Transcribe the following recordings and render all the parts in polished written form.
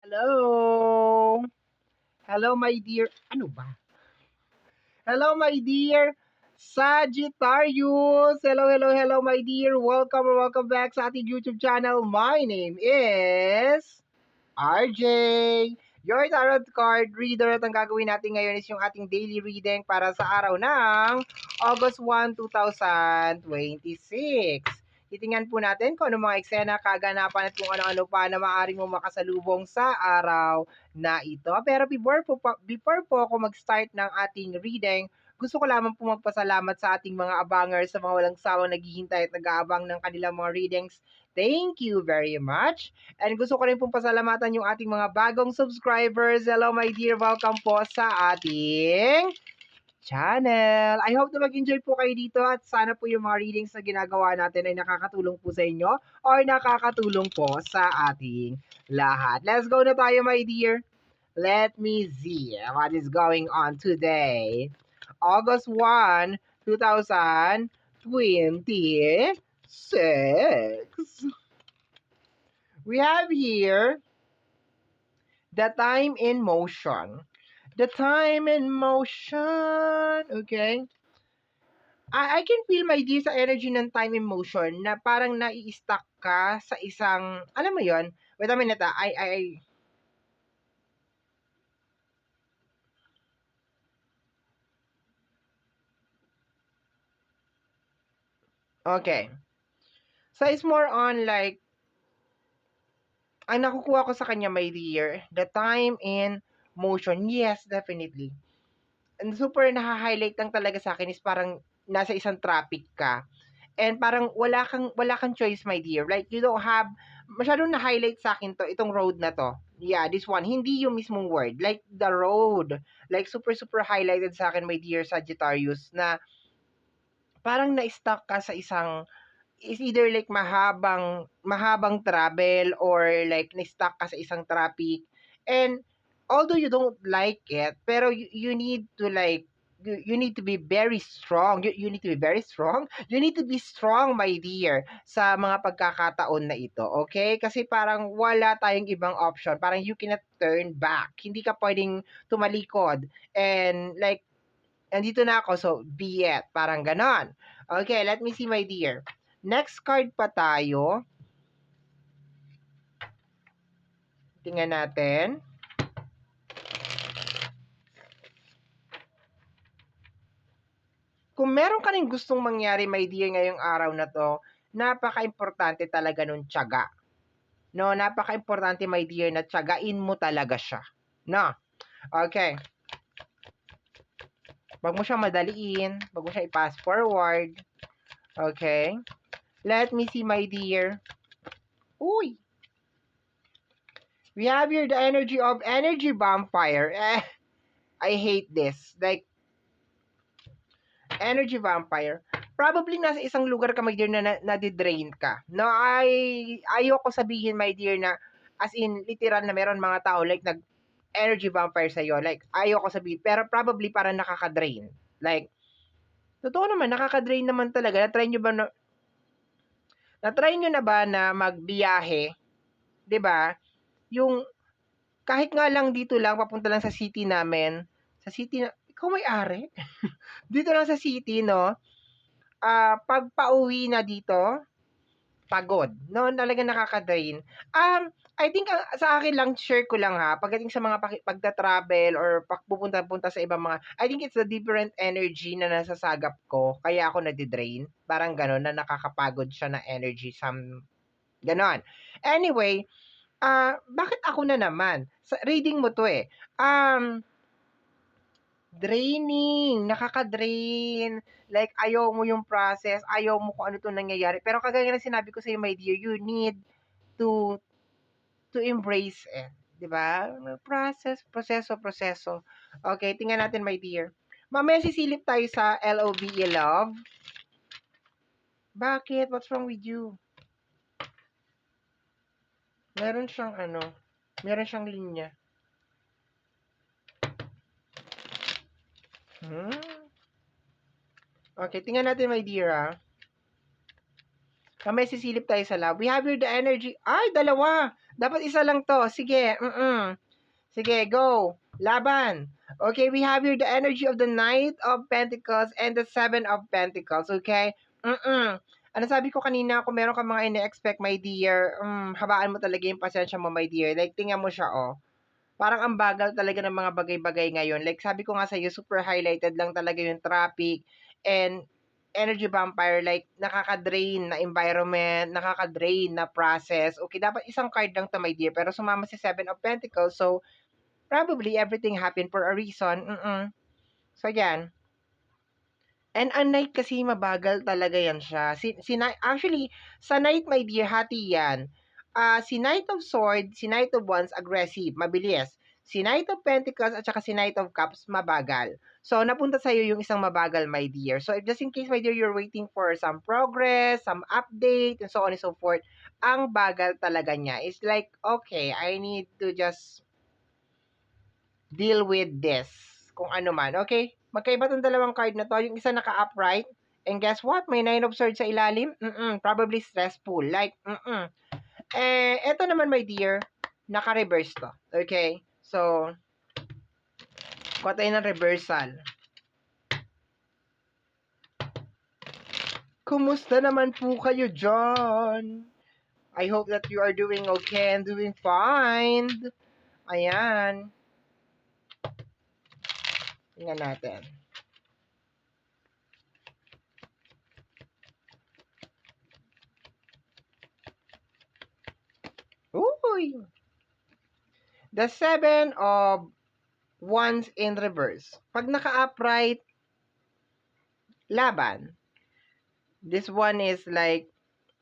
Hello. Hello, my dear. Ano ba? Hello, my dear Sagittarius. Hello, my dear. Welcome back sa ating YouTube channel. My name is RJ. Your tarot card reader at ang gagawin natin ngayon is yung ating daily reading para sa araw ng August 1, 2026. Titingnan po natin kung ano mga eksena, kaganapan at kung ano-ano pa na maaaring mo makasalubong sa araw na ito. Pero before po ako mag-start ng ating reading, gusto ko lamang po magpasalamat sa ating mga abangers, sa mga walang sawang naghihintay at nag-aabang ng kanilang mga readings. Thank you very much. And gusto ko rin pong pasalamatan yung ating mga bagong subscribers. Hello my dear, welcome po sa ating channel. I hope na mag-enjoy po kayo dito at sana po yung mga readings na ginagawa natin ay nakakatulong po sa inyo or nakakatulong po sa ating lahat. Let's go na tayo my dear. Let me see what is going on today. August 1, 2026. We have here the time in motion. The time in motion. Okay. I can feel my dear sa energy ng time in motion na parang nai-stuck ka sa isang, alam mo yon? Wait a minute Okay. So it's more on like, ang nakukuha ko sa kanya, my dear, the time in motion. Yes, definitely. And super naha-highlight lang talaga sa akin is parang nasa isang traffic ka. And parang wala kang choice, my dear. Like you don't have masyadong na-highlight sa akin itong road na to. Yeah, this one. Hindi yung mismong word. Like the road. Like super highlighted sa akin, my dear Sagittarius, na parang na-stuck ka sa isang is either like mahabang travel or like na-stuck ka sa isang traffic. And although you don't like it, pero you need to like you need to be very strong. You need to be very strong. You need to be strong, my dear, sa mga pagkakataon na ito. Okay? Kasi parang wala tayong ibang option. Parang you cannot turn back. Hindi ka pwedeng tumalikod. And like, andito na ako, so be it. Parang ganon. Okay, let me see, my dear. Next card pa tayo. Tingnan natin. Kung meron ka rin gustong mangyari, my dear, ngayong araw na to, napaka-importante talaga nung tiyaga. No, napaka-importante, my dear, na tiyagain mo talaga siya. No? Okay. Wag mo siyang madaliin. Wag mo siyang i-pass forward. Okay. Let me see, my dear. Uy! We have here the energy of energy vampire. I hate this. Like, energy vampire. Probably nasa isang lugar ka, my dear, na nadidrain ka. No, ayoko sabihin, my dear, na as in, literal na meron mga tao like nag-energy vampire sa'yo. Like, ayoko sabihin. Pero probably parang nakaka-drain. Like, totoo naman, nakaka-drain naman talaga. Na-try nyo na ba na magbiyahe? 'Di ba? Yung, kahit nga lang dito lang, papunta lang sa city namin. Sa city na, ikaw may-ari? Dito lang sa city, no? Pag pauwi na dito, pagod, no? Talagang nakaka-drain. I think sa akin lang, share ko lang ha, pagdating sa mga pagta-travel or pupunta-punta sa ibang mga, I think it's the different energy na nasasagap ko, kaya ako nadidrain. Parang gano'n, na nakakapagod siya na energy, gano'n. Anyway, bakit ako na naman? Sa reading mo to eh. Draining, nakaka-drain. Like, ayaw mo yung process, ayaw mo kung ano 'tong nangyayari. Pero kagaya ng sinabi ko sa'yo, my dear, you need to embrace it, 'di ba? Proseso. Okay, tingnan natin, my dear. Mamaya sisilip tayo sa LOVE, love. Bakit? What's wrong with you? Meron siyang linya. Okay, tingnan natin, my dear, Mamaya sisilip tayo sa love. We have here the energy. Ay, dalawa. Dapat isa lang to. Sige, Sige, go. Laban. Okay, we have here the energy of the Knight of Pentacles and the Seven of Pentacles, okay? Ano sabi ko kanina, kung meron kang mga ine-expect, my dear, habaan mo talaga yung pasensya mo, my dear. Like, tingnan mo siya, oh. Parang ang bagal talaga ng mga bagay-bagay ngayon. Like, sabi ko nga sa'yo, super highlighted lang talaga yung traffic and energy vampire, like, nakaka-drain na environment, nakaka-drain na process. Okay, dapat isang card lang to, my dear, pero sumama si Seven of Pentacles, so, probably everything happened for a reason. So, yan. And ang night kasi mabagal talaga yan siya. Actually, sa night, my dear, hati yan. Si Knight of Swords, si Knight of Wands, aggressive, mabilis. Si Knight of Pentacles at saka si Knight of Cups, mabagal. So, napunta sa'yo yung isang mabagal, my dear. So, if just in case, my dear, you're waiting for some progress, some update, and so on and so forth, ang bagal talaga niya. It's like, okay, I need to just deal with this. Kung ano man. Okay? Magkaiba tong dalawang card na to. Yung isa naka-upright. And guess what? May Nine of Swords sa ilalim. Probably stressful. Like, eto naman, my dear, naka-reverse to. Okay? So, kuha tayo ng reversal. Kumusta naman po kayo dyan? I hope that you are doing okay and doing fine. Ayan. Tingnan natin. Uy! The Seven of Wands in reverse. Pag naka-upright, laban. This one is like,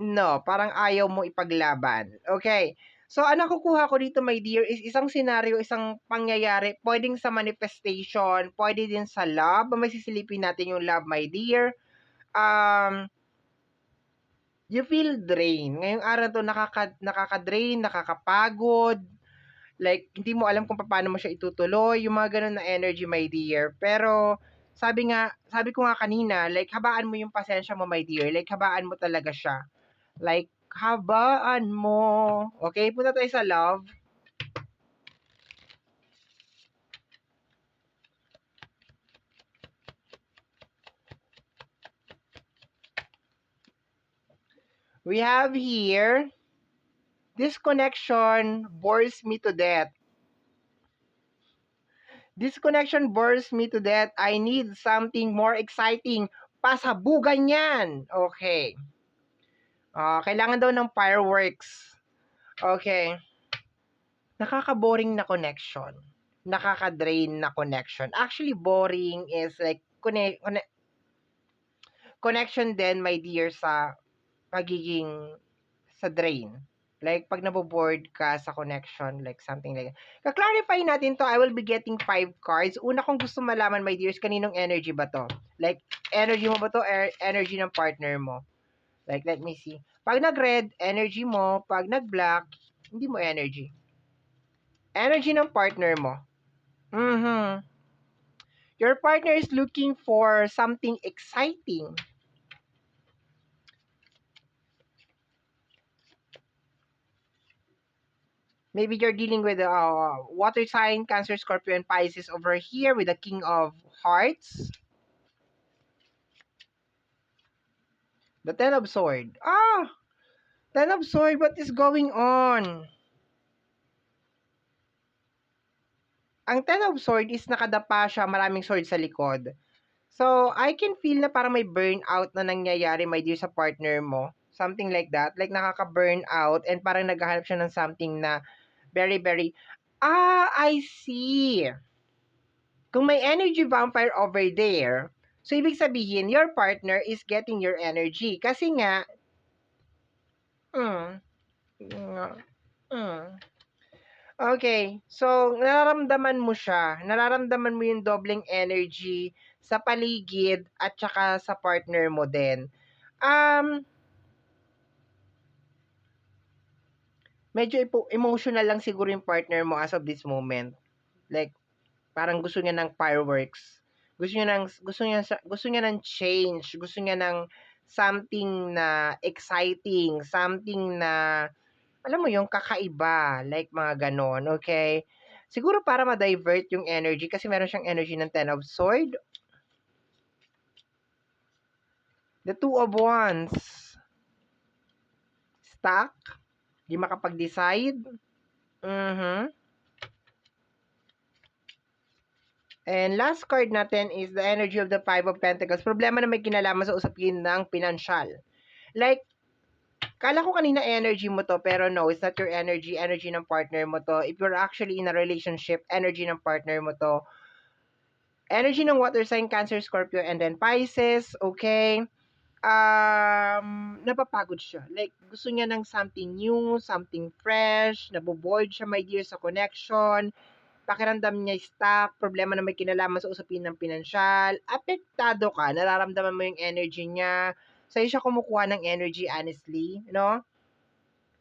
no, parang ayaw mo ipaglaban. Okay. So, ang nakukuha ko dito, my dear, is isang senaryo, isang pangyayari, pwedeng sa manifestation, pwede din sa love. May sisilipin natin yung love, my dear. You feel drained. Ngayong araw to, nakaka-drain, nakakapagod. Like, hindi mo alam kung paano mo siya itutuloy, yung mga ganun na energy, my dear. Pero, sabi ko nga kanina, like, habaan mo yung pasensya mo, my dear. Like, habaan mo talaga siya. Like, habaan mo. Okay, punta tayo sa love. We have here, this connection bores me to death. This connection bores me to death. I need something more exciting. Pasabugan yan. Okay. Kailangan daw ng fireworks. Okay. Nakaka-boring na connection. Nakaka-drain na connection. Actually, boring is like connection din, my dear, sa pagiging sa drain. Like, pag naboboard ka sa connection, like something like that. Ka-clarify natin to, I will be getting 5 cards. Una kong gusto malaman, my dears, kaninong energy ba to? Like, energy mo ba to? Energy ng partner mo? Like, let me see. Pag nag-red, energy mo. Pag nag-black, hindi mo energy. Energy ng partner mo. Your partner is looking for something exciting. Maybe you're dealing with water sign, Cancer, Scorpio, and Pisces over here with the King of Hearts. The Ten of Swords. Ten of Swords, what is going on? Ang Ten of Swords is nakadapa siya, maraming sword sa likod. So, I can feel na parang may burnout na nangyayari, my dear, sa partner mo. Something like that. Like, nakaka-burn out and parang naghahanap siya ng something na very, very, I see. Kung may energy vampire over there, so ibig sabihin, your partner is getting your energy. Kasi nga, okay, so nararamdaman mo siya, nararamdaman mo yung dobleng energy sa paligid at saka sa partner mo din. Medyo emotional lang siguro yung partner mo as of this moment. Like, parang gusto niya ng fireworks. Gusto niya ng change, gusto niya ng something na exciting, something na alam mo yung kakaiba, like mga gano'n, okay? Siguro para ma-divert yung energy kasi meron siyang energy ng Ten of Sword. The Two of Wands. Stuck. Di makapag-decide. Mhm. And last card natin is the energy of the Five of Pentacles. Problema na may kinalaman sa usapin ng pinansyal. Like, kala ko kanina energy mo to, pero no, it's not your energy. Energy ng partner mo to. If you're actually in a relationship, energy ng partner mo to. Energy ng water sign, Cancer, Scorpio, and then Pisces, okay? Napapagod siya. Like, gusto niya ng something new, something fresh, naboboard siya, my dear, sa connection. Pakiramdam niya stuck, problema na may kinalaman sa usapin ng pinansyal, apektado ka, nararamdaman mo yung energy niya, sa'yo siya kumukuha ng energy, honestly, no?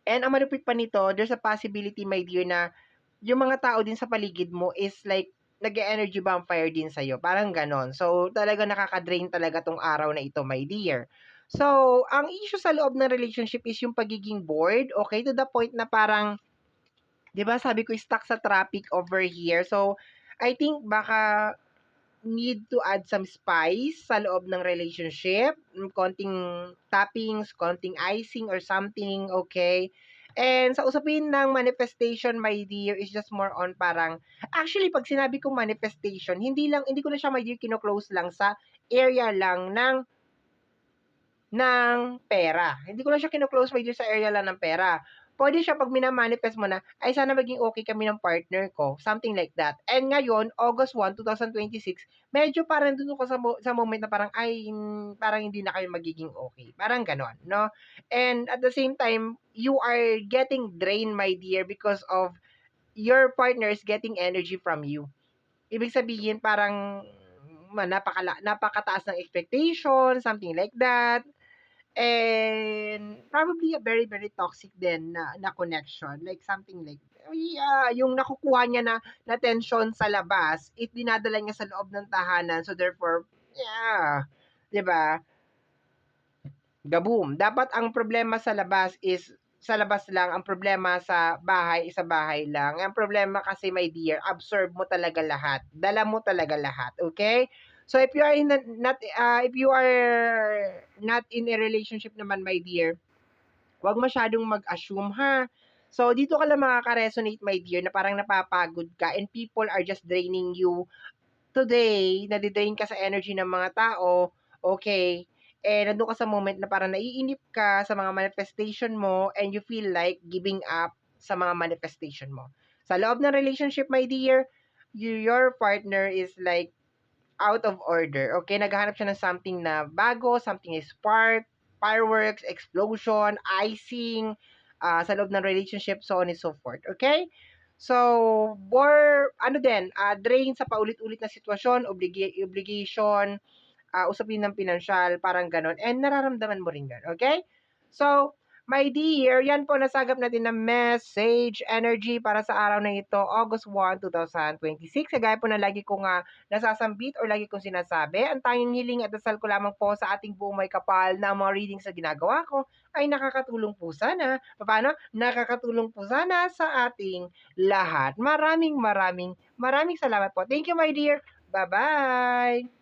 And ang malupit pa nito, there's a possibility, my dear, na yung mga tao din sa paligid mo is like, nag-energy vampire din sa'yo, parang ganon. So, talaga nakaka-drain talaga tong araw na ito, my dear. So, ang issue sa loob ng relationship is yung pagiging bored, okay? To the point na parang, 'di ba sabi ko stuck sa traffic over here. So, I think baka need to add some spice sa loob ng relationship, konting toppings, konting icing or something, okay? And sa usapin ng manifestation, my dear, is just more on parang, actually, pag sinabi kong manifestation, hindi ko na siya, my dear, kino-close lang sa area lang ng pera. Hindi ko na siya kino-close, my dear, sa area lang ng pera. Pwede siya pag mina-manifest mo na, ay sana maging okay kami ng partner ko, something like that. And ngayon, August 1, 2026, medyo parang dun ako sa moment na parang, ay, parang hindi na kayo magiging okay. Parang ganon, no? And at the same time, you are getting drained, my dear, because of your partner is getting energy from you. Ibig sabihin, parang napakataas ng expectation, something like that. And probably a very, very toxic din na connection. Like something like, yeah, yung nakukuha niya na tension sa labas, dinadala niya sa loob ng tahanan. So therefore, yeah, 'di ba? Gaboom. Dapat ang problema sa labas is sa labas lang, ang problema sa bahay lang. Ang problema kasi, my dear, absorb mo talaga lahat. Dala mo talaga lahat, okay? So if you are if you are not in a relationship naman, my dear, wag masyadong mag-assume, ha. So dito ka lang makaka-resonate, my dear, na parang napapagod ka and people are just draining you today, nade-drain ka sa energy ng mga tao, okay, nandun ka sa moment na parang naiinip ka sa mga manifestation mo and you feel like giving up sa mga manifestation mo. Sa loob ng relationship, my dear, your partner is like out of order, okay? Naghahanap siya ng something na bago, something is spark, fireworks, explosion, icing, sa loob ng relationship, so on and so forth, okay? So, more, ano din, drain sa paulit-ulit na sitwasyon, obligation, usapin ng pinansyal, parang ganon. And nararamdaman mo rin yun, okay? So, my dear, yan po nasagap natin na message energy para sa araw na ito, August 1, 2026. Kagaya po na lagi ko nga nasasambit or lagi kong sinasabi, ang tanging hiling at dasal ko lamang po sa ating buong may kapal na mga readings na ginagawa ko ay nakakatulong po sana. Paano? Nakakatulong po sana sa ating lahat. Maraming salamat po. Thank you, my dear. Bye-bye!